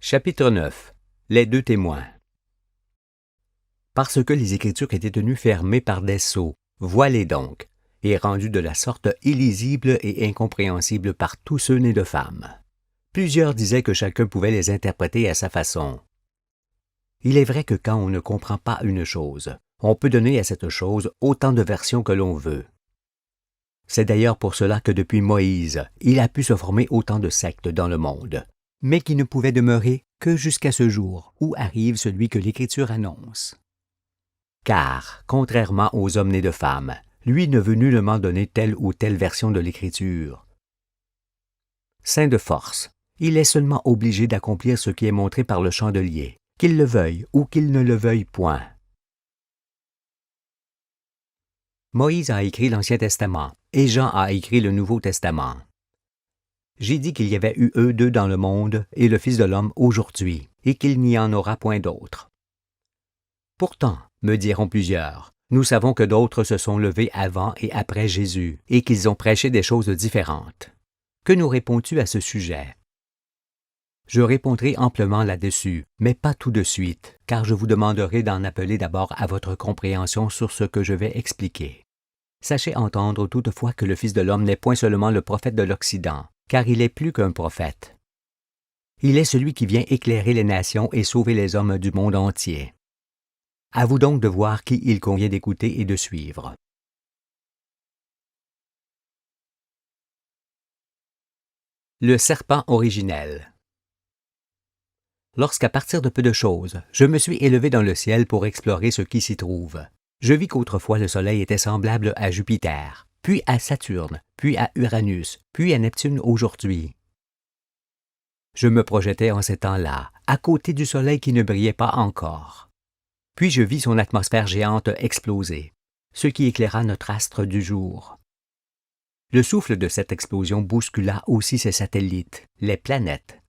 Chapitre 9. Les deux témoins. Parce que les Écritures étaient tenues fermées par des sceaux, voilées donc, et rendues de la sorte illisibles et incompréhensibles par tous ceux nés de femmes. Plusieurs disaient que chacun pouvait les interpréter à sa façon. Il est vrai que quand on ne comprend pas une chose, on peut donner à cette chose autant de versions que l'on veut. C'est d'ailleurs pour cela que depuis Moïse, il a pu se former autant de sectes dans le monde, mais qui ne pouvaient demeurer que jusqu'à ce jour où arrive celui que l'Écriture annonce. Car, contrairement aux hommes nés de femmes, lui ne veut nullement donner telle ou telle version de l'Écriture. Saint de force, il est seulement obligé d'accomplir ce qui est montré par le chandelier, qu'il le veuille ou qu'il ne le veuille point. Moïse a écrit l'Ancien Testament, et Jean a écrit le Nouveau Testament. J'ai dit qu'il y avait eu eux deux dans le monde et le Fils de l'homme aujourd'hui, et qu'il n'y en aura point d'autres. Pourtant, me diront plusieurs, nous savons que d'autres se sont levés avant et après Jésus, et qu'ils ont prêché des choses différentes. Que nous réponds-tu à ce sujet? Je répondrai amplement là-dessus, mais pas tout de suite, car je vous demanderai d'en appeler d'abord à votre compréhension sur ce que je vais expliquer. Sachez entendre toutefois que le Fils de l'homme n'est point seulement le prophète de l'Occident, car il est plus qu'un prophète. Il est celui qui vient éclairer les nations et sauver les hommes du monde entier. À vous donc de voir qui il convient d'écouter et de suivre. Le serpent originel. Lorsqu'à partir de peu de choses, je me suis élevé dans le ciel pour explorer ce qui s'y trouve, je vis qu'autrefois le Soleil était semblable à Jupiter, puis à Saturne, puis à Uranus, puis à Neptune aujourd'hui. Je me projetais en ces temps-là, à côté du Soleil qui ne brillait pas encore. Puis je vis son atmosphère géante exploser, ce qui éclaira notre astre du jour. Le souffle de cette explosion bouscula aussi ses satellites, les planètes.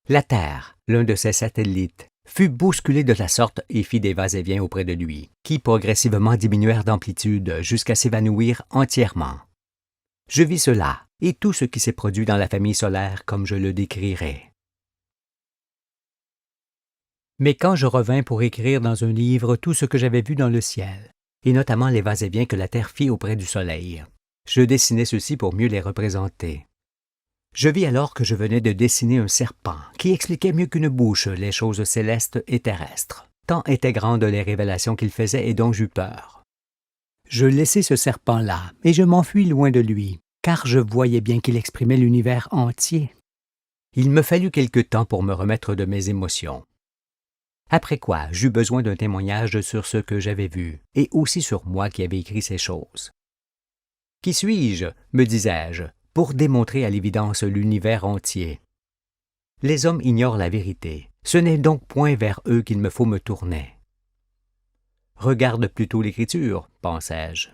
La Terre, l'un de ses satellites, fut bousculé de la sorte et fit des va-et-vient auprès de lui, qui progressivement diminuèrent d'amplitude jusqu'à s'évanouir entièrement. Je vis cela, et tout ce qui s'est produit dans la famille solaire comme je le décrirai. Mais quand je revins pour écrire dans un livre tout ce que j'avais vu dans le ciel, et notamment les va-et-vient que la Terre fit auprès du Soleil, je dessinai ceux-ci pour mieux les représenter. Je vis alors que je venais de dessiner un serpent qui expliquait mieux qu'une bouche les choses célestes et terrestres, tant étaient grandes les révélations qu'il faisait et dont j'eus peur. Je laissai ce serpent-là et je m'enfuis loin de lui, car je voyais bien qu'il exprimait l'univers entier. Il me fallut quelque temps pour me remettre de mes émotions. Après quoi, j'eus besoin d'un témoignage sur ce que j'avais vu, et aussi sur moi qui avais écrit ces choses. « Qui suis-je, me disais-je, pour démontrer à l'évidence l'univers entier? Les hommes ignorent la vérité, ce n'est donc point vers eux qu'il me faut me tourner. Regarde plutôt l'Écriture, pensais-je.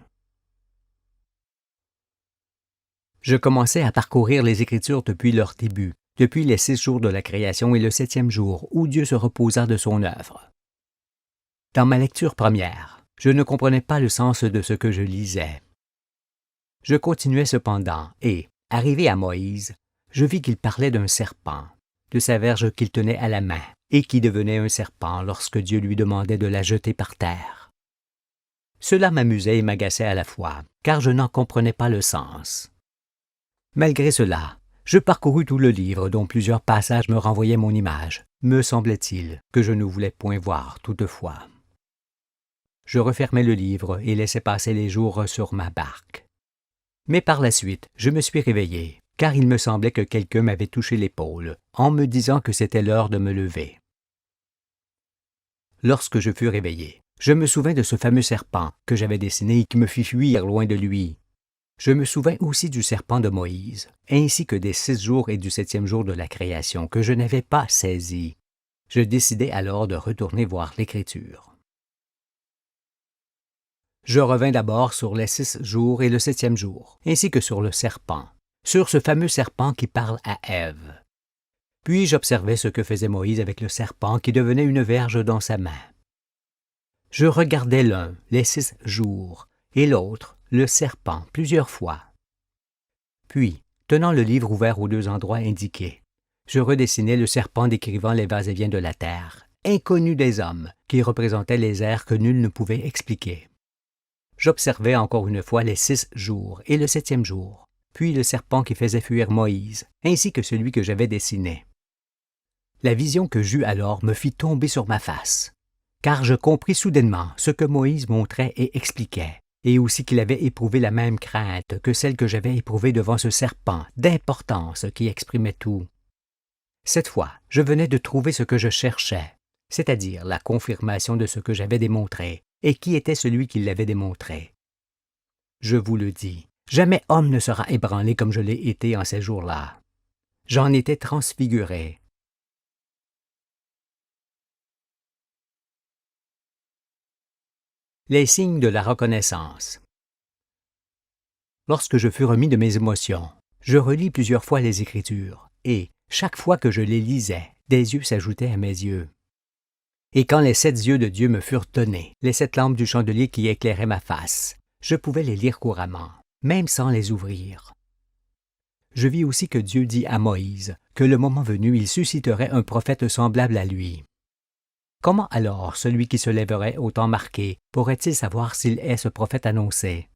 Je commençai à parcourir les Écritures depuis leur début, depuis les 6 jours de la création et le 7e jour où Dieu se reposa de son œuvre. Dans ma lecture première, je ne comprenais pas le sens de ce que je lisais. Je continuais cependant et, arrivé à Moïse, je vis qu'il parlait d'un serpent, de sa verge qu'il tenait à la main, et qui devenait un serpent lorsque Dieu lui demandait de la jeter par terre. Cela m'amusait et m'agaçait à la fois, car je n'en comprenais pas le sens. Malgré cela, je parcourus tout le livre dont plusieurs passages me renvoyaient mon image, me semblait-il, que je ne voulais point voir toutefois. Je refermai le livre et laissai passer les jours sur ma barque. Mais par la suite, je me suis réveillé, car il me semblait que quelqu'un m'avait touché l'épaule, en me disant que c'était l'heure de me lever. Lorsque je fus réveillé, je me souvins de ce fameux serpent que j'avais dessiné et qui me fit fuir loin de lui. Je me souvins aussi du serpent de Moïse, ainsi que des 6 jours et du 7e jour de la création que je n'avais pas saisi. Je décidai alors de retourner voir l'Écriture. Je revins d'abord sur les 6 jours et le 7e jour, ainsi que sur le serpent, sur ce fameux serpent qui parle à Ève. Puis j'observai ce que faisait Moïse avec le serpent qui devenait une verge dans sa main. Je regardai l'un, les 6 jours, et l'autre, le serpent, plusieurs fois. Puis, tenant le livre ouvert aux 2 endroits indiqués, je redessinais le serpent décrivant les va-et-vient de la terre, inconnu des hommes, qui représentait les airs que nul ne pouvait expliquer. J'observais encore une fois les 6 jours et le 7e jour, puis le serpent qui faisait fuir Moïse, ainsi que celui que j'avais dessiné. La vision que j'eus alors me fit tomber sur ma face, car je compris soudainement ce que Moïse montrait et expliquait, et aussi qu'il avait éprouvé la même crainte que celle que j'avais éprouvée devant ce serpent d'importance qui exprimait tout. Cette fois, je venais de trouver ce que je cherchais, c'est-à-dire la confirmation de ce que j'avais démontré, et qui était celui qui l'avait démontré. Je vous le dis, jamais homme ne sera ébranlé comme je l'ai été en ces jours-là. J'en étais transfiguré. Les signes de la reconnaissance. Lorsque je fus remis de mes émotions, je relis plusieurs fois les Écritures, et, chaque fois que je les lisais, des yeux s'ajoutaient à mes yeux. Et quand les 7 yeux de Dieu me furent donnés, les 7 lampes du chandelier qui éclairaient ma face, je pouvais les lire couramment, même sans les ouvrir. Je vis aussi que Dieu dit à Moïse que le moment venu, il susciterait un prophète semblable à lui. Comment alors celui qui se lèverait au temps marqué pourrait-il savoir s'il est ce prophète annoncé?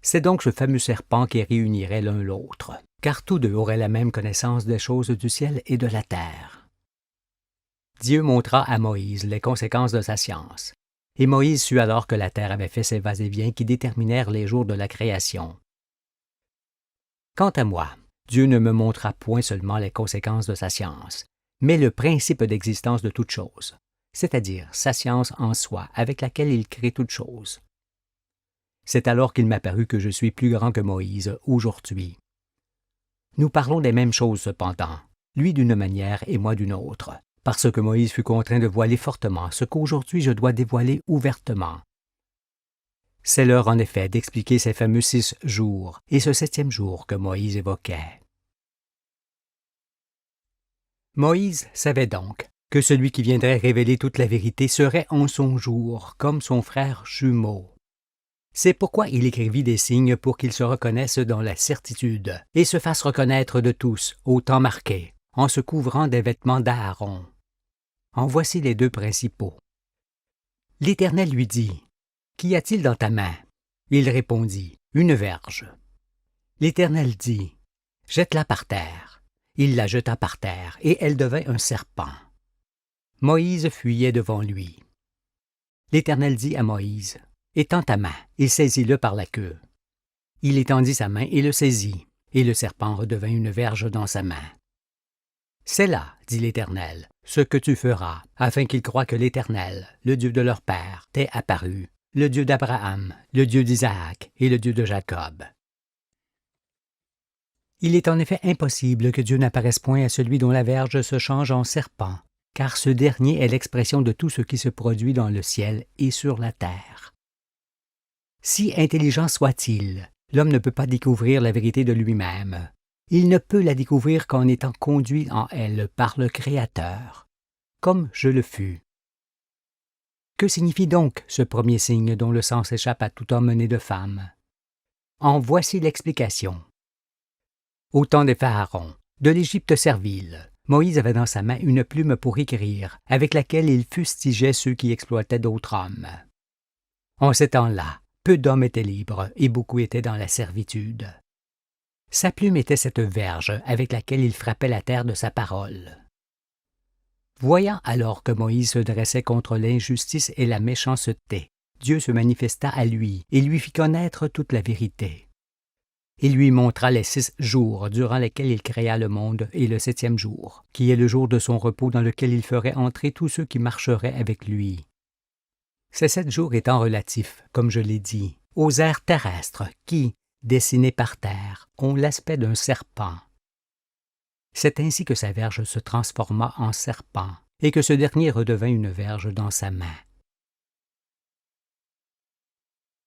C'est donc ce fameux serpent qui réunirait l'un l'autre, car tous deux auraient la même connaissance des choses du ciel et de la terre. Dieu montra à Moïse les conséquences de sa science, et Moïse sut alors que la terre avait fait ses va-et-vient qui déterminèrent les jours de la création. Quant à moi, Dieu ne me montra point seulement les conséquences de sa science, mais le principe d'existence de toute chose, c'est-à-dire sa science en soi avec laquelle il crée toute chose. C'est alors qu'il m'apparut que je suis plus grand que Moïse aujourd'hui. Nous parlons des mêmes choses cependant, lui d'une manière et moi d'une autre, parce que Moïse fut contraint de voiler fortement ce qu'aujourd'hui je dois dévoiler ouvertement. C'est l'heure en effet d'expliquer ces fameux 6 jours et ce 7e jour que Moïse évoquait. Moïse savait donc que celui qui viendrait révéler toute la vérité serait en son jour, comme son frère jumeau. C'est pourquoi il écrivit des signes pour qu'ils se reconnaissent dans la certitude et se fassent reconnaître de tous au temps marqué, en se couvrant des vêtements d'Aaron. En voici les 2 principaux. L'Éternel lui dit, « Qu'y a-t-il dans ta main? » Il répondit, « Une verge. » L'Éternel dit, « Jette-la par terre. » Il la jeta par terre, et elle devint un serpent. Moïse fuyait devant lui. L'Éternel dit à Moïse, « Étends ta main, et saisis-le par la queue. » Il étendit sa main et le saisit, et le serpent redevint une verge dans sa main. « C'est là, dit l'Éternel, ce que tu feras, afin qu'ils croient que l'Éternel, le Dieu de leur père, t'est apparu, le Dieu d'Abraham, le Dieu d'Isaac et le Dieu de Jacob. » Il est en effet impossible que Dieu n'apparaisse point à celui dont la verge se change en serpent, car ce dernier est l'expression de tout ce qui se produit dans le ciel et sur la terre. Si intelligent soit-il, l'homme ne peut pas découvrir la vérité de lui-même. Il ne peut la découvrir qu'en étant conduit en elle par le Créateur, comme je le fus. Que signifie donc ce premier signe dont le sens échappe à tout homme né de femme? En voici l'explication. Au temps des pharaons, de l'Égypte servile, Moïse avait dans sa main une plume pour écrire, avec laquelle il fustigeait ceux qui exploitaient d'autres hommes. En ces temps-là, peu d'hommes étaient libres et beaucoup étaient dans la servitude. Sa plume était cette verge avec laquelle il frappait la terre de sa parole. Voyant alors que Moïse se dressait contre l'injustice et la méchanceté, Dieu se manifesta à lui et lui fit connaître toute la vérité. Il lui montra les 6 jours durant lesquels il créa le monde et le 7e jour, qui est le jour de son repos dans lequel il ferait entrer tous ceux qui marcheraient avec lui. Ces 7 jours étant relatifs, comme je l'ai dit, aux ères terrestres qui, dessinés par terre, ont l'aspect d'un serpent. C'est ainsi que sa verge se transforma en serpent et que ce dernier redevint une verge dans sa main.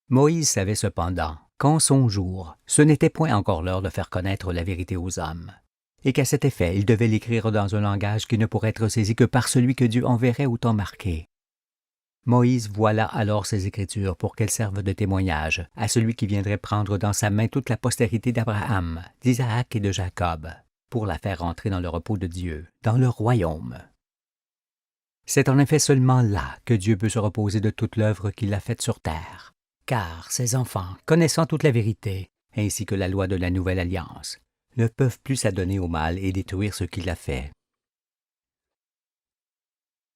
Moïse savait cependant qu'en son jour, ce n'était point encore l'heure de faire connaître la vérité aux hommes, et qu'à cet effet, il devait l'écrire dans un langage qui ne pourrait être saisi que par celui que Dieu enverrait au temps marqué. Moïse voila alors ces Écritures pour qu'elles servent de témoignage à celui qui viendrait prendre dans sa main toute la postérité d'Abraham, d'Isaac et de Jacob, pour la faire entrer dans le repos de Dieu, dans le royaume. C'est en effet seulement là que Dieu peut se reposer de toute l'œuvre qu'il a faite sur terre, car ses enfants, connaissant toute la vérité, ainsi que la loi de la nouvelle alliance, ne peuvent plus s'adonner au mal et détruire ce qu'il a fait.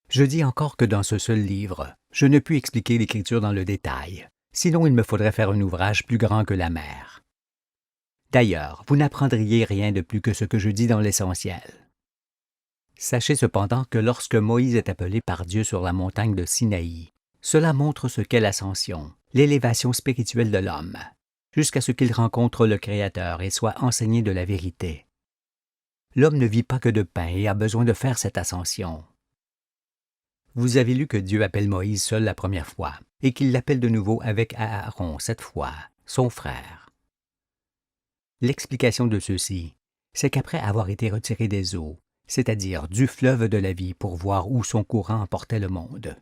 Je dis encore que dans ce seul livre, je ne puis expliquer l'Écriture dans le détail, sinon il me faudrait faire un ouvrage plus grand que la mer. D'ailleurs, vous n'apprendriez rien de plus que ce que je dis dans l'essentiel. Sachez cependant que lorsque Moïse est appelé par Dieu sur la montagne de Sinaï, cela montre ce qu'est l'ascension, l'élévation spirituelle de l'homme, jusqu'à ce qu'il rencontre le Créateur et soit enseigné de la vérité. L'homme ne vit pas que de pain et a besoin de faire cette ascension. Vous avez lu que Dieu appelle Moïse seul la première fois, et qu'il l'appelle de nouveau avec Aaron cette fois, son frère. L'explication de ceci, c'est qu'après avoir été retiré des eaux, c'est-à-dire du fleuve de la vie pour voir où son courant emportait le monde,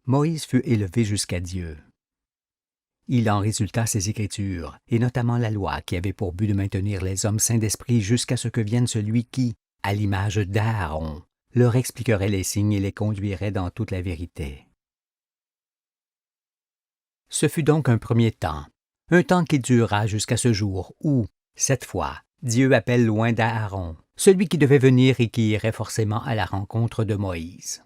Moïse fut élevé jusqu'à Dieu. Il en résulta ses Écritures, et notamment la loi qui avait pour but de maintenir les hommes saints d'esprit jusqu'à ce que vienne celui qui, à l'image d'Aaron, leur expliquerait les signes et les conduirait dans toute la vérité. Ce fut donc un premier temps, un temps qui dura jusqu'à ce jour où, cette fois, Dieu appelle loin d'Aaron, celui qui devait venir et qui irait forcément à la rencontre de Moïse.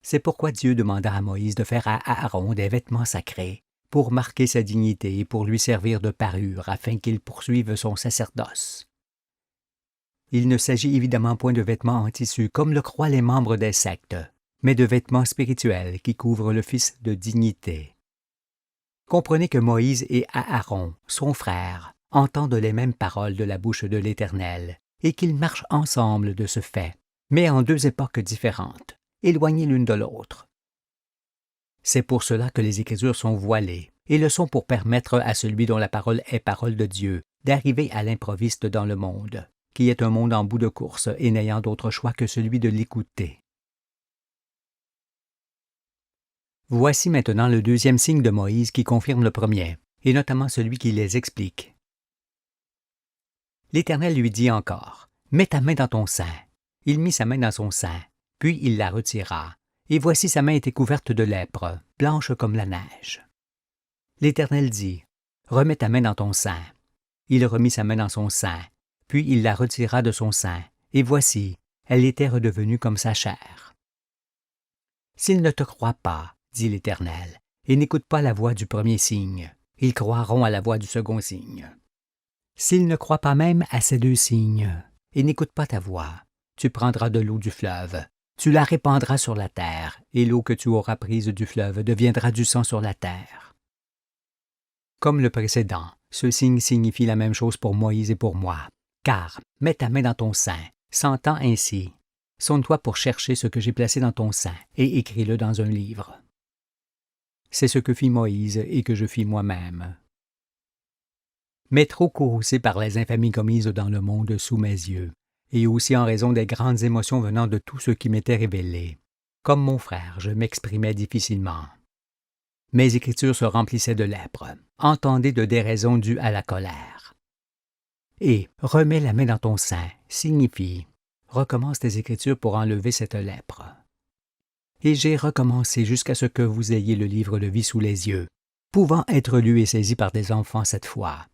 C'est pourquoi Dieu demanda à Moïse de faire à Aaron des vêtements sacrés, pour marquer sa dignité et pour lui servir de parure afin qu'il poursuive son sacerdoce. Il ne s'agit évidemment point de vêtements en tissu comme le croient les membres des sectes, mais de vêtements spirituels qui couvrent le Fils de dignité. Comprenez que Moïse et Aaron, son frère, entendent les mêmes paroles de la bouche de l'Éternel, et qu'ils marchent ensemble de ce fait, mais en deux époques différentes, éloignées l'une de l'autre. C'est pour cela que les Écritures sont voilées, et le sont pour permettre à celui dont la parole est parole de Dieu d'arriver à l'improviste dans le monde, qui est un monde en bout de course et n'ayant d'autre choix que celui de l'écouter. Voici maintenant le deuxième signe de Moïse qui confirme le premier, et notamment celui qui les explique. L'Éternel lui dit encore, « Mets ta main dans ton sein. » Il mit sa main dans son sein, puis il la retira, et voici sa main était couverte de lèpre, blanche comme la neige. L'Éternel dit, « Remets ta main dans ton sein. » Il remit sa main dans son sein, puis il la retira de son sein, et voici, elle était redevenue comme sa chair. « S'ils ne te croient pas, dit l'Éternel, et n'écoutent pas la voix du premier signe, ils croiront à la voix du second signe. S'ils ne croient pas même à ces deux signes, et n'écoutent pas ta voix, tu prendras de l'eau du fleuve, tu la répandras sur la terre, et l'eau que tu auras prise du fleuve deviendra du sang sur la terre. » Comme le précédent, ce signe signifie la même chose pour Moïse et pour moi, car mets ta main dans ton sein, s'entend ainsi. Sonne-toi pour chercher ce que j'ai placé dans ton sein, et écris-le dans un livre. C'est ce que fit Moïse et que je fis moi-même. Mais trop courroucé par les infamies commises dans le monde sous mes yeux, et aussi en raison des grandes émotions venant de tout ce qui m'était révélé, comme mon frère, je m'exprimais difficilement. Mes écritures se remplissaient de lèpre, entendez de déraison due à la colère. Et « remets la main dans ton sein » signifie « recommence tes écritures pour enlever cette lèpre ». Et j'ai recommencé jusqu'à ce que vous ayez le livre de vie sous les yeux, pouvant être lu et saisi par des enfants cette fois.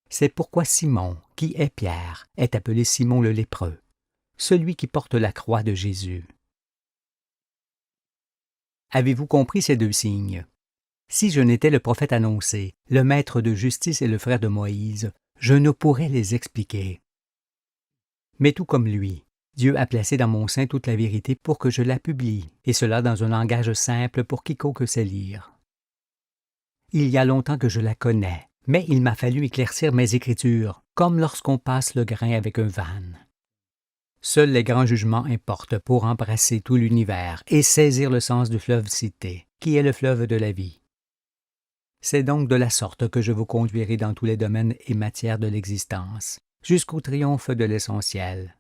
C'est pourquoi Simon, qui est Pierre, est appelé Simon le lépreux, celui qui porte la croix de Jésus. Avez-vous compris ces deux signes? Si je n'étais le prophète annoncé, le maître de justice et le frère de Moïse, je ne pourrais les expliquer. Mais tout comme lui, Dieu a placé dans mon sein toute la vérité pour que je la publie, et cela dans un langage simple pour quiconque sait lire. Il y a longtemps que je la connais, mais il m'a fallu éclaircir mes écritures, comme lorsqu'on passe le grain avec un vanne. Seuls les grands jugements importent pour embrasser tout l'univers et saisir le sens du fleuve cité, qui est le fleuve de la vie. C'est donc de la sorte que je vous conduirai dans tous les domaines et matières de l'existence, jusqu'au triomphe de l'essentiel.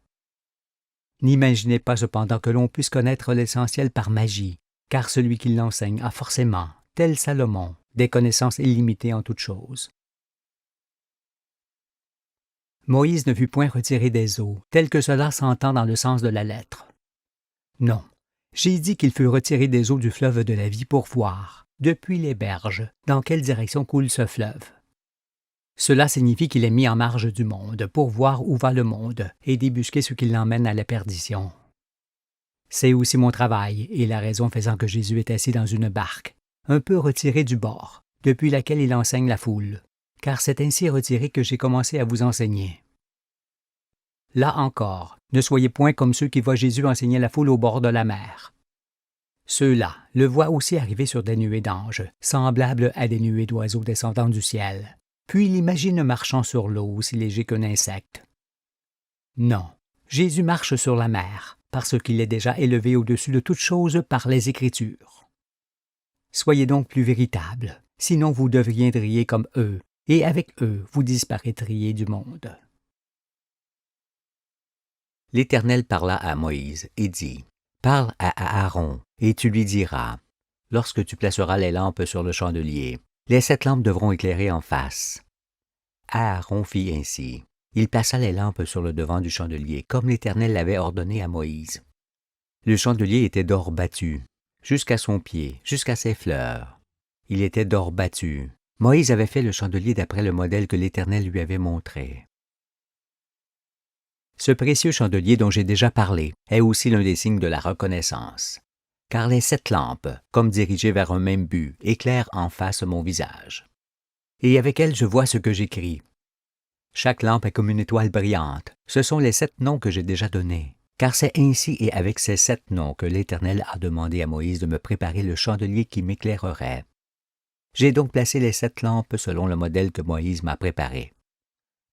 N'imaginez pas cependant que l'on puisse connaître l'essentiel par magie, car celui qui l'enseigne a forcément, tel Salomon, des connaissances illimitées en toutes choses. Moïse ne fut point retiré des eaux, tel que cela s'entend dans le sens de la lettre. Non, j'ai dit qu'il fut retiré des eaux du fleuve de la vie pour voir, depuis les berges, dans quelle direction coule ce fleuve. Cela signifie qu'il est mis en marge du monde, pour voir où va le monde, et débusquer ce qui l'emmène à la perdition. C'est aussi mon travail, et la raison faisant que Jésus est assis dans une barque, un peu retiré du bord, depuis laquelle il enseigne la foule, car c'est ainsi retiré que j'ai commencé à vous enseigner. Là encore, ne soyez point comme ceux qui voient Jésus enseigner la foule au bord de la mer. Ceux-là le voient aussi arriver sur des nuées d'anges, semblables à des nuées d'oiseaux descendant du ciel, puis l'imaginent marchant sur l'eau aussi léger qu'un insecte. Non, Jésus marche sur la mer, parce qu'il est déjà élevé au-dessus de toutes choses par les Écritures. Soyez donc plus véritables, sinon vous deviendriez comme eux, et avec eux vous disparaîtriez du monde. L'Éternel parla à Moïse et dit, « Parle à Aaron, et tu lui diras, « Lorsque tu placeras les lampes sur le chandelier, les 7 lampes devront éclairer en face. » Aaron fit ainsi. Il plaça les lampes sur le devant du chandelier, comme l'Éternel l'avait ordonné à Moïse. Le chandelier était d'or battu, jusqu'à son pied, jusqu'à ses fleurs. Il était d'or battu. Moïse avait fait le chandelier d'après le modèle que l'Éternel lui avait montré. Ce précieux chandelier dont j'ai déjà parlé est aussi l'un des signes de la reconnaissance, car les 7 lampes, comme dirigées vers un même but, éclairent en face mon visage. Et avec elles je vois ce que j'écris. Chaque lampe est comme une étoile brillante, ce sont les 7 noms que j'ai déjà donnés, car c'est ainsi et avec ces 7 noms que l'Éternel a demandé à Moïse de me préparer le chandelier qui m'éclairerait. J'ai donc placé les 7 lampes selon le modèle que Moïse m'a préparé.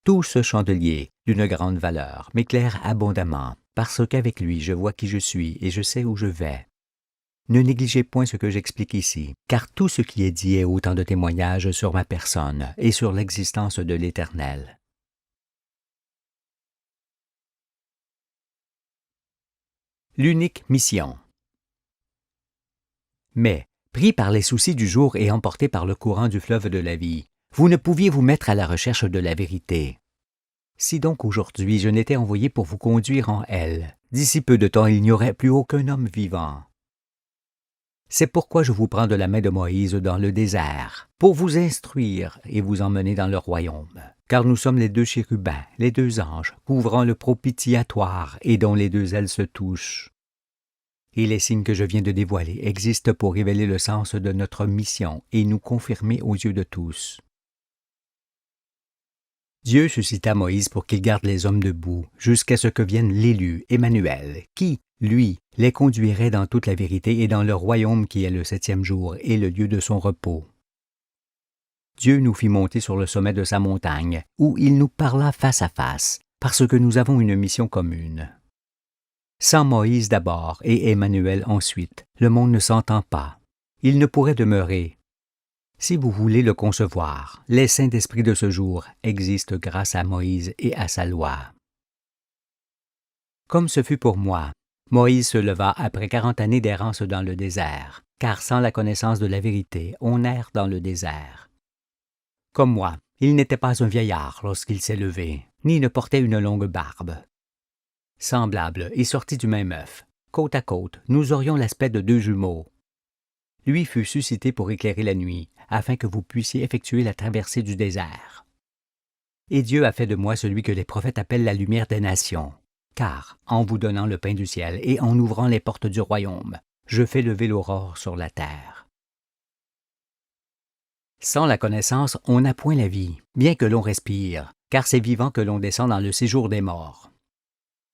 Tout ce chandelier, d'une grande valeur, m'éclaire abondamment, parce qu'avec lui je vois qui je suis et je sais où je vais. Ne négligez point ce que j'explique ici, car tout ce qui est dit est autant de témoignages sur ma personne et sur l'existence de l'Éternel. L'unique mission. Mais, pris par les soucis du jour et emporté par le courant du fleuve de la vie, vous ne pouviez vous mettre à la recherche de la vérité. Si donc aujourd'hui je n'étais envoyé pour vous conduire en elle, d'ici peu de temps il n'y aurait plus aucun homme vivant. C'est pourquoi je vous prends de la main de Moïse dans le désert, pour vous instruire et vous emmener dans le royaume. Car nous sommes les 2 chérubins, les 2 anges, couvrant le propitiatoire et dont les 2 ailes se touchent. Et les signes que je viens de dévoiler existent pour révéler le sens de notre mission et nous confirmer aux yeux de tous. Dieu suscita Moïse pour qu'il garde les hommes debout jusqu'à ce que vienne l'élu, Emmanuel, qui, lui, les conduirait dans toute la vérité et dans le royaume qui est le 7e jour et le lieu de son repos. Dieu nous fit monter sur le sommet de sa montagne, où il nous parla face à face, parce que nous avons une mission commune. Sans Moïse d'abord et Emmanuel ensuite, le monde ne s'entend pas. Il ne pourrait demeurer. Si vous voulez le concevoir, les saints d'esprit de ce jour existent grâce à Moïse et à sa loi. Comme ce fut pour moi, Moïse se leva après 40 années d'errance dans le désert, car sans la connaissance de la vérité, on erre dans le désert. Comme moi, il n'était pas un vieillard lorsqu'il s'est levé, ni ne portait une longue barbe. Semblables et sortis du même œuf, côte à côte, nous aurions l'aspect de 2 jumeaux. Lui fut suscité pour éclairer la nuit, afin que vous puissiez effectuer la traversée du désert. Et Dieu a fait de moi celui que les prophètes appellent la lumière des nations, car, en vous donnant le pain du ciel et en ouvrant les portes du royaume, je fais lever l'aurore sur la terre. Sans la connaissance, on n'a point la vie, bien que l'on respire, car c'est vivant que l'on descend dans le séjour des morts.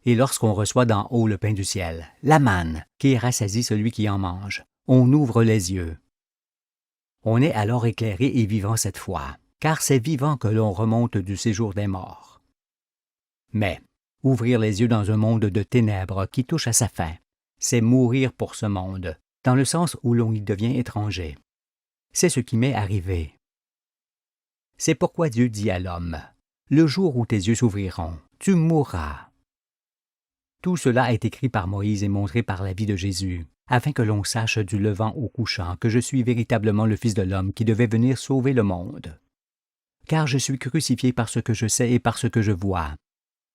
Et lorsqu'on reçoit d'en haut le pain du ciel, la manne, qui rassasie celui qui en mange, on ouvre les yeux. On est alors éclairé et vivant cette fois, car c'est vivant que l'on remonte du séjour des morts. Mais, ouvrir les yeux dans un monde de ténèbres qui touche à sa fin, c'est mourir pour ce monde, dans le sens où l'on y devient étranger. C'est ce qui m'est arrivé. C'est pourquoi Dieu dit à l'homme, « Le jour où tes yeux s'ouvriront, tu mourras. » Tout cela est écrit par Moïse et montré par la vie de Jésus, afin que l'on sache du levant au couchant que je suis véritablement le Fils de l'homme qui devait venir sauver le monde. car je suis crucifié par ce que je sais et par ce que je vois.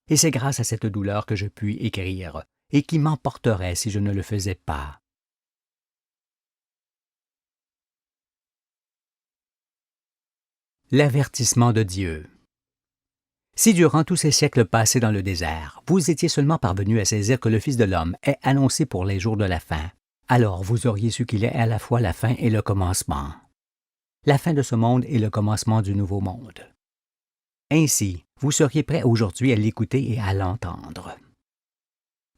Et c'est grâce à cette douleur que je puis écrire, et qui m'emporterait si je ne le faisais pas. L'avertissement de Dieu. Si durant tous ces siècles passés dans le désert, vous étiez seulement parvenu à saisir que le Fils de l'homme est annoncé pour les jours de la fin, alors vous auriez su qu'il est à la fois la fin et le commencement. La fin de ce monde et le commencement du nouveau monde. Ainsi, vous seriez prêts aujourd'hui à l'écouter et à l'entendre.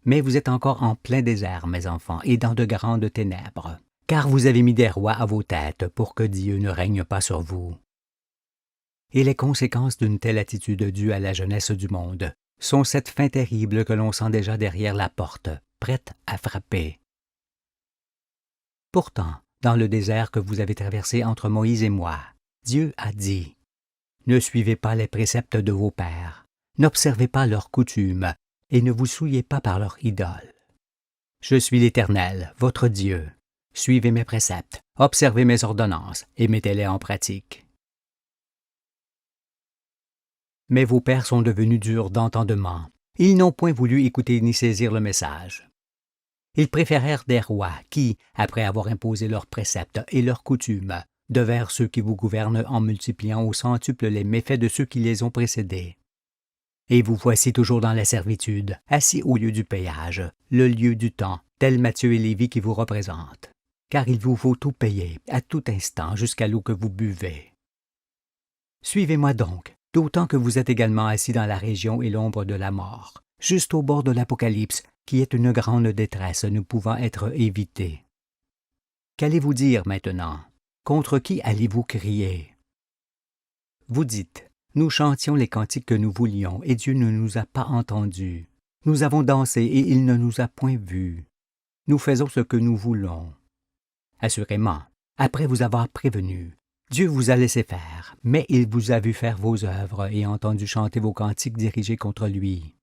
Mais vous êtes encore en plein désert, mes enfants, et dans de grandes ténèbres, car vous avez mis des rois à vos têtes pour que Dieu ne règne pas sur vous. Et les conséquences d'une telle attitude due à la jeunesse du monde sont cette fin terrible que l'on sent déjà derrière la porte, prête à frapper. Pourtant, dans le désert que vous avez traversé entre Moïse et moi, Dieu a dit « Ne suivez pas les préceptes de vos pères, n'observez pas leurs coutumes, et ne vous souillez pas par leurs idoles. Je suis l'Éternel, votre Dieu. Suivez mes préceptes, observez mes ordonnances, et mettez-les en pratique. » Mais vos pères sont devenus durs d'entendement. Ils n'ont point voulu écouter ni saisir le message. Ils préférèrent des rois qui, après avoir imposé leurs préceptes et leurs coutumes, devinrent ceux qui vous gouvernent en multipliant au centuple les méfaits de ceux qui les ont précédés. Et vous voici toujours dans la servitude, assis au lieu du péage, le lieu du temps, tel Matthieu et Lévi qui vous représentent. Car il vous faut tout payer, à tout instant, jusqu'à l'eau que vous buvez. Suivez-moi donc, d'autant que vous êtes également assis dans la région et l'ombre de la mort, juste au bord de l'Apocalypse, qui est une grande détresse ne pouvant être évitée. Qu'allez-vous dire maintenant? Contre qui allez-vous crier? Vous dites, nous chantions les cantiques que nous voulions, et Dieu ne nous a pas entendus. Nous avons dansé, et il ne nous a point vus. Nous faisons ce que nous voulons. Assurément, après vous avoir prévenu, Dieu vous a laissé faire, mais il vous a vu faire vos œuvres et entendu chanter vos cantiques dirigés contre lui.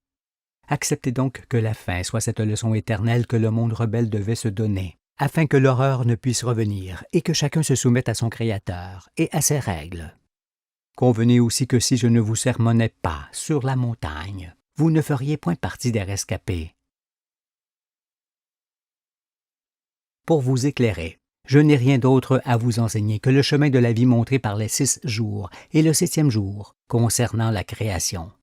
Acceptez donc que la fin soit cette leçon éternelle que le monde rebelle devait se donner, afin que l'horreur ne puisse revenir et que chacun se soumette à son Créateur et à ses règles. Convenez aussi que si je ne vous sermonnais pas sur la montagne, vous ne feriez point partie des rescapés. Pour vous éclairer, je n'ai rien d'autre à vous enseigner que le chemin de la vie montré par les 6 jours et le 7e jour concernant la création.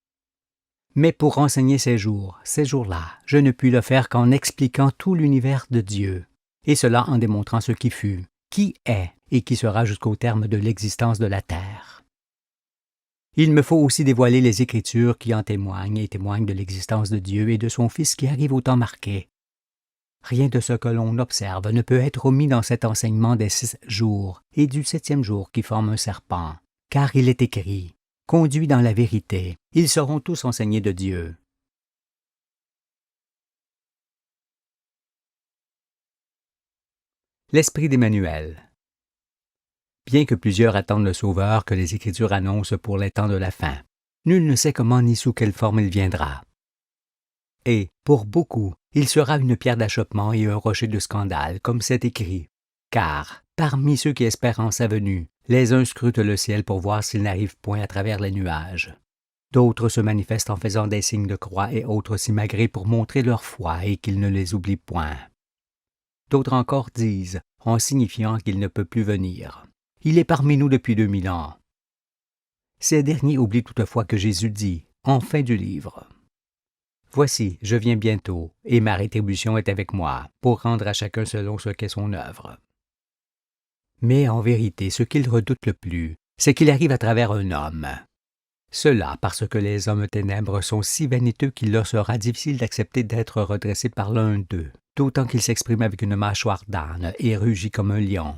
Mais pour enseigner ces jours-là, je ne puis le faire qu'en expliquant tout l'univers de Dieu, et cela en démontrant ce qui fut, qui est et qui sera jusqu'au terme de l'existence de la terre. Il me faut aussi dévoiler les Écritures qui en témoignent et témoignent de l'existence de Dieu et de son Fils qui arrive au temps marqué. Rien de ce que l'on observe ne peut être omis dans cet enseignement des 6 jours et du 7e jour qui forme un serpent, car il est écrit « Conduits dans la vérité, ils seront tous enseignés de Dieu. » L'Esprit d'Emmanuel. Bien que plusieurs attendent le Sauveur que les Écritures annoncent pour les temps de la fin, nul ne sait comment ni sous quelle forme il viendra. Et, pour beaucoup, il sera une pierre d'achoppement et un rocher de scandale, comme c'est écrit. Car, parmi ceux qui espèrent en sa venue, les uns scrutent le ciel pour voir s'il n'arrive point à travers les nuages. D'autres se manifestent en faisant des signes de croix et autres simagrées pour montrer leur foi et qu'ils ne les oublient point. D'autres encore disent, en signifiant qu'il ne peut plus venir. Il est parmi nous depuis 2000 ans. Ces derniers oublient toutefois que Jésus dit, en fin du livre, « Voici, je viens bientôt, et ma rétribution est avec moi, pour rendre à chacun selon ce qu'est son œuvre. » Mais en vérité, ce qu'ils redoutent le plus, c'est qu'il arrive à travers un homme. Cela parce que les hommes ténèbres sont si vaniteux qu'il leur sera difficile d'accepter d'être redressés par l'un d'eux, d'autant qu'il s'exprime avec une mâchoire d'âne et rugit comme un lion.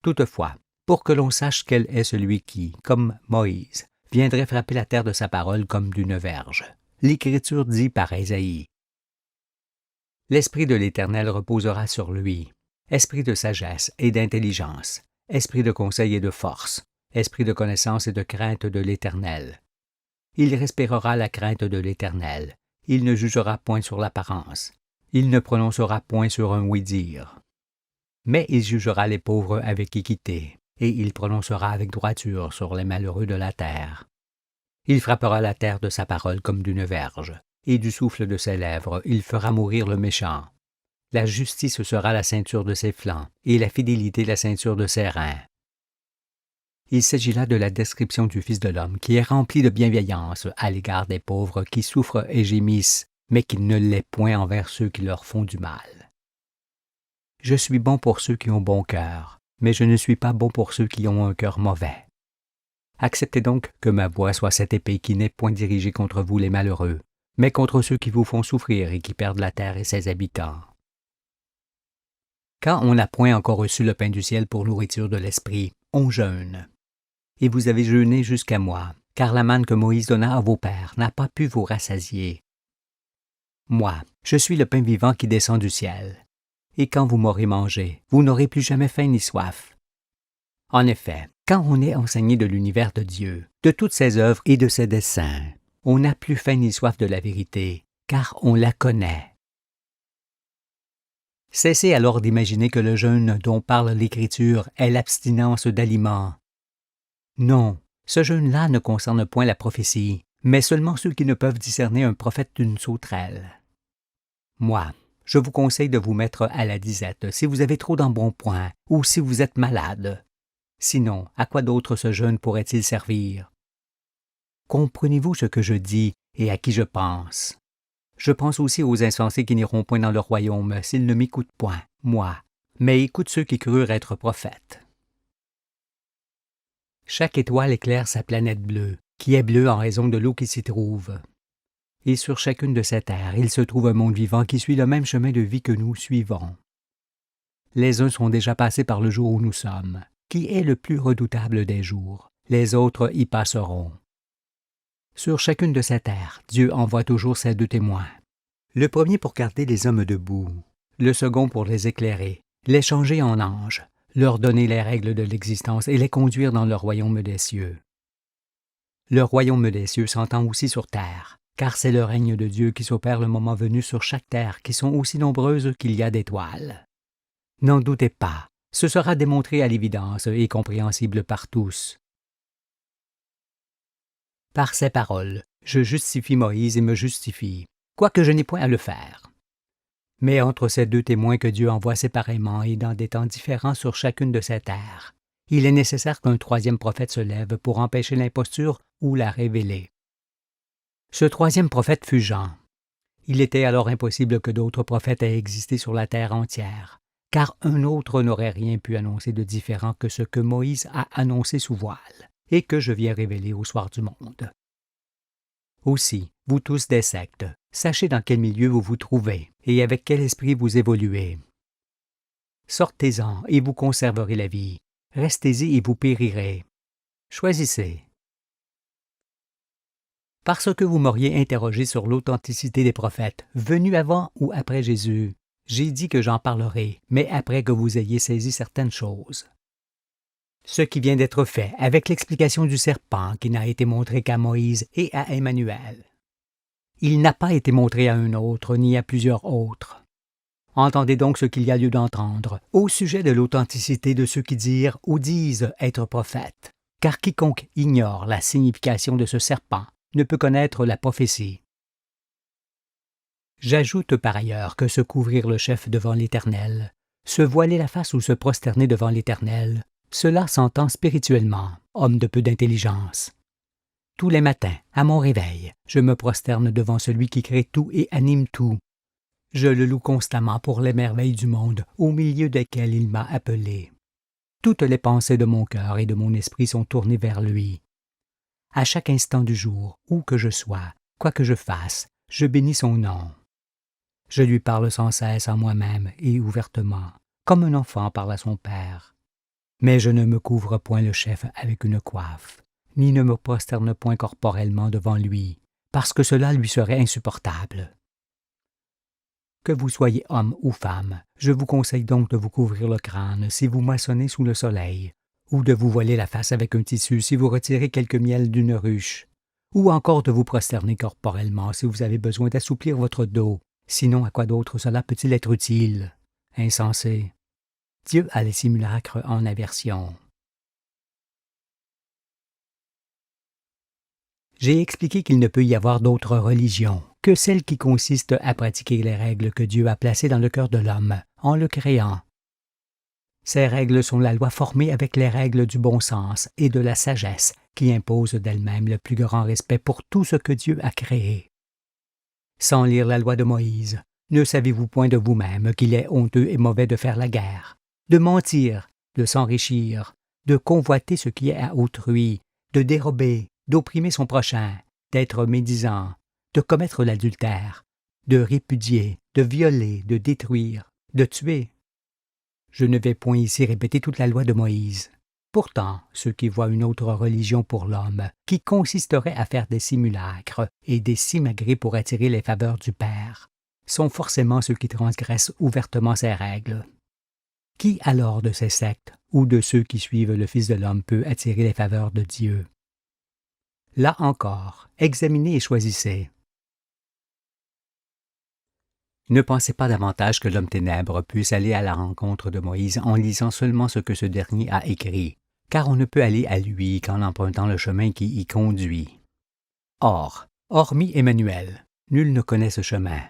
Toutefois, pour que l'on sache quel est celui qui, comme Moïse, viendrait frapper la terre de sa parole comme d'une verge, l'Écriture dit par Ésaïe, « L'Esprit de l'Éternel reposera sur lui, esprit de sagesse et d'intelligence, esprit de conseil et de force, esprit de connaissance et de crainte de l'Éternel. Il respirera la crainte de l'Éternel, il ne jugera point sur l'apparence, il ne prononcera point sur un oui-dire. Mais il jugera les pauvres avec équité, et il prononcera avec droiture sur les malheureux de la terre. Il frappera la terre de sa parole comme d'une verge, et du souffle de ses lèvres il fera mourir le méchant. La justice sera la ceinture de ses flancs, et la fidélité la ceinture de ses reins. Il s'agit là de la description du Fils de l'homme qui est rempli de bienveillance à l'égard des pauvres qui souffrent et gémissent, mais qui ne l'est point envers ceux qui leur font du mal. Je suis bon pour ceux qui ont bon cœur, mais je ne suis pas bon pour ceux qui ont un cœur mauvais. Acceptez donc que ma voix soit cette épée qui n'est point dirigée contre vous les malheureux, mais contre ceux qui vous font souffrir et qui perdent la terre et ses habitants. Quand on n'a point encore reçu le pain du ciel pour nourriture de l'esprit, on jeûne. Et vous avez jeûné jusqu'à moi, car la manne que Moïse donna à vos pères n'a pas pu vous rassasier. Moi, je suis le pain vivant qui descend du ciel. Et quand vous m'aurez mangé, vous n'aurez plus jamais faim ni soif. En effet, quand on est enseigné de l'univers de Dieu, de toutes ses œuvres et de ses desseins, on n'a plus faim ni soif de la vérité, car on la connaît. Cessez alors d'imaginer que le jeûne dont parle l'Écriture est l'abstinence d'aliments. Non, ce jeûne-là ne concerne point la prophétie, mais seulement ceux qui ne peuvent discerner un prophète d'une sauterelle. Moi, je vous conseille de vous mettre à la disette si vous avez trop d'embonpoint ou si vous êtes malade. Sinon, à quoi d'autre ce jeûne pourrait-il servir? Comprenez-vous ce que je dis et à qui je pense? Je pense aussi aux insensés qui n'iront point dans le royaume s'ils ne m'écoutent point, moi, mais écoutent ceux qui crurent être prophètes. Chaque étoile éclaire sa planète bleue, qui est bleue en raison de l'eau qui s'y trouve. Et sur chacune de ces terres, il se trouve un monde vivant qui suit le même chemin de vie que nous suivons. Les uns sont déjà passés par le jour où nous sommes, qui est le plus redoutable des jours. Les autres y passeront. Sur chacune de ces terres, Dieu envoie toujours ses deux témoins. Le premier pour garder les hommes debout, le second pour les éclairer, les changer en anges, leur donner les règles de l'existence et les conduire dans le royaume des cieux. Le royaume des cieux s'entend aussi sur terre, car c'est le règne de Dieu qui s'opère le moment venu sur chaque terre, qui sont aussi nombreuses qu'il y a d'étoiles. N'en doutez pas, ce sera démontré à l'évidence et compréhensible par tous. Par ces paroles, je justifie Moïse et me justifie, quoique je n'ai point à le faire. Mais entre ces deux témoins que Dieu envoie séparément et dans des temps différents sur chacune de ces terres, il est nécessaire qu'un troisième prophète se lève pour empêcher l'imposture ou la révéler. Ce troisième prophète fut Jean. Il était alors impossible que d'autres prophètes aient existé sur la terre entière, car un autre n'aurait rien pu annoncer de différent que ce que Moïse a annoncé sous voile, et que je viens révéler au soir du monde. Aussi, vous tous des sectes, sachez dans quel milieu vous vous trouvez, et avec quel esprit vous évoluez. Sortez-en, et vous conserverez la vie. Restez-y, et vous périrez. Choisissez. Parce que vous m'auriez interrogé sur l'authenticité des prophètes, venus avant ou après Jésus, j'ai dit que j'en parlerai, mais après que vous ayez saisi certaines choses. Ce qui vient d'être fait avec l'explication du serpent qui n'a été montré qu'à Moïse et à Emmanuel. Il n'a pas été montré à un autre ni à plusieurs autres. Entendez donc ce qu'il y a lieu d'entendre au sujet de l'authenticité de ceux qui dirent ou disent être prophètes, car quiconque ignore la signification de ce serpent ne peut connaître la prophétie. J'ajoute par ailleurs que se couvrir le chef devant l'Éternel, se voiler la face ou se prosterner devant l'Éternel, cela s'entend spirituellement, homme de peu d'intelligence. Tous les matins, à mon réveil, je me prosterne devant celui qui crée tout et anime tout. Je le loue constamment pour les merveilles du monde, au milieu desquelles il m'a appelé. Toutes les pensées de mon cœur et de mon esprit sont tournées vers lui. À chaque instant du jour, où que je sois, quoi que je fasse, je bénis son nom. Je lui parle sans cesse en moi-même et ouvertement, comme un enfant parle à son père. Mais je ne me couvre point le chef avec une coiffe, ni ne me prosterne point corporellement devant lui, parce que cela lui serait insupportable. Que vous soyez homme ou femme, je vous conseille donc de vous couvrir le crâne si vous moissonnez sous le soleil, ou de vous voiler la face avec un tissu si vous retirez quelque miel d'une ruche, ou encore de vous prosterner corporellement si vous avez besoin d'assouplir votre dos. Sinon, à quoi d'autre cela peut-il être utile? Insensé. Dieu a les simulacres en aversion. J'ai expliqué qu'il ne peut y avoir d'autre religion que celle qui consiste à pratiquer les règles que Dieu a placées dans le cœur de l'homme en le créant. Ces règles sont la loi formée avec les règles du bon sens et de la sagesse qui imposent d'elles-mêmes le plus grand respect pour tout ce que Dieu a créé. Sans lire la loi de Moïse, ne savez-vous point de vous-même qu'il est honteux et mauvais de faire la guerre, de mentir, de s'enrichir, de convoiter ce qui est à autrui, de dérober, d'opprimer son prochain, d'être médisant, de commettre l'adultère, de répudier, de violer, de détruire, de tuer? Je ne vais point ici répéter toute la loi de Moïse. Pourtant, ceux qui voient une autre religion pour l'homme, qui consisterait à faire des simulacres et des simagrées pour attirer les faveurs du Père, sont forcément ceux qui transgressent ouvertement ces règles. Qui alors de ces sectes ou de ceux qui suivent le Fils de l'homme peut attirer les faveurs de Dieu? Là encore, examinez et choisissez. Ne pensez pas davantage que l'homme ténèbre puisse aller à la rencontre de Moïse en lisant seulement ce que ce dernier a écrit, car on ne peut aller à lui qu'en empruntant le chemin qui y conduit. Or, hormis Emmanuel, nul ne connaît ce chemin.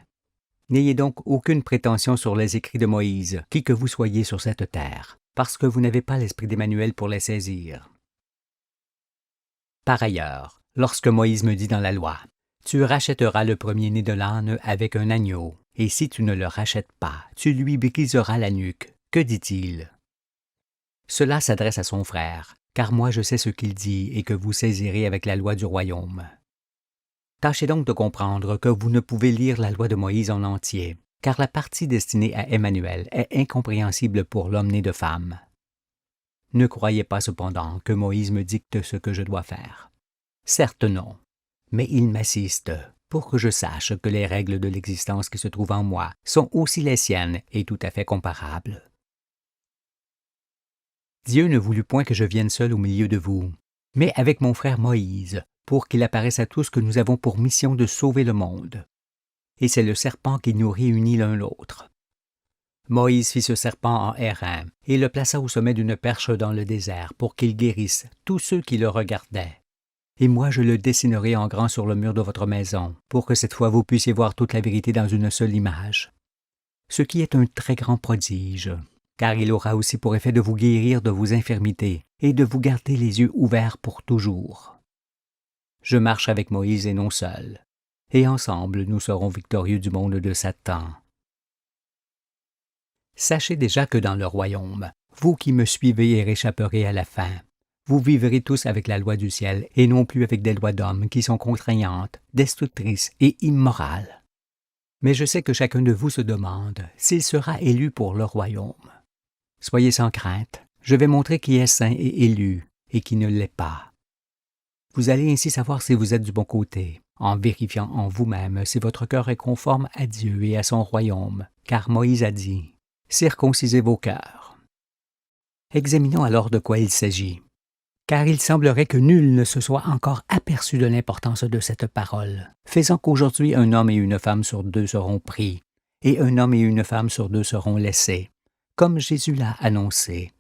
N'ayez donc aucune prétention sur les écrits de Moïse, qui que vous soyez sur cette terre, parce que vous n'avez pas l'esprit d'Emmanuel pour les saisir. Par ailleurs, lorsque Moïse me dit dans la loi, « Tu rachèteras le premier-né de l'âne avec un agneau, et si tu ne le rachètes pas, tu lui briseras la nuque. » Que dit-il? Cela s'adresse à son frère, car moi je sais ce qu'il dit et que vous saisirez avec la loi du royaume. Tâchez donc de comprendre que vous ne pouvez lire la loi de Moïse en entier, car la partie destinée à Emmanuel est incompréhensible pour l'homme né de femme. Ne croyez pas cependant que Moïse me dicte ce que je dois faire. Certes non, mais il m'assiste pour que je sache que les règles de l'existence qui se trouvent en moi sont aussi les siennes et tout à fait comparables. Dieu ne voulut point que je vienne seul au milieu de vous, mais avec mon frère Moïse, pour qu'il apparaisse à tous que nous avons pour mission de sauver le monde. Et c'est le serpent qui nous réunit l'un l'autre. Moïse fit ce serpent en airain et le plaça au sommet d'une perche dans le désert pour qu'il guérisse tous ceux qui le regardaient. Et moi je le dessinerai en grand sur le mur de votre maison, pour que cette fois vous puissiez voir toute la vérité dans une seule image. Ce qui est un très grand prodige, car il aura aussi pour effet de vous guérir de vos infirmités et de vous garder les yeux ouverts pour toujours. Je marche avec Moïse et non seul, et ensemble nous serons victorieux du monde de Satan. Sachez déjà que dans le royaume, vous qui me suivez et réchapperez à la fin, vous vivrez tous avec la loi du ciel et non plus avec des lois d'hommes qui sont contraignantes, destructrices et immorales. Mais je sais que chacun de vous se demande s'il sera élu pour le royaume. Soyez sans crainte, je vais montrer qui est saint et élu et qui ne l'est pas. Vous allez ainsi savoir si vous êtes du bon côté, en vérifiant en vous-même si votre cœur est conforme à Dieu et à son royaume, car Moïse a dit « Circoncisez vos cœurs ». Examinons alors de quoi il s'agit, car il semblerait que nul ne se soit encore aperçu de l'importance de cette parole, faisant qu'aujourd'hui un homme et une femme sur deux seront pris, et un homme et une femme sur deux seront laissés, comme Jésus l'a annoncé,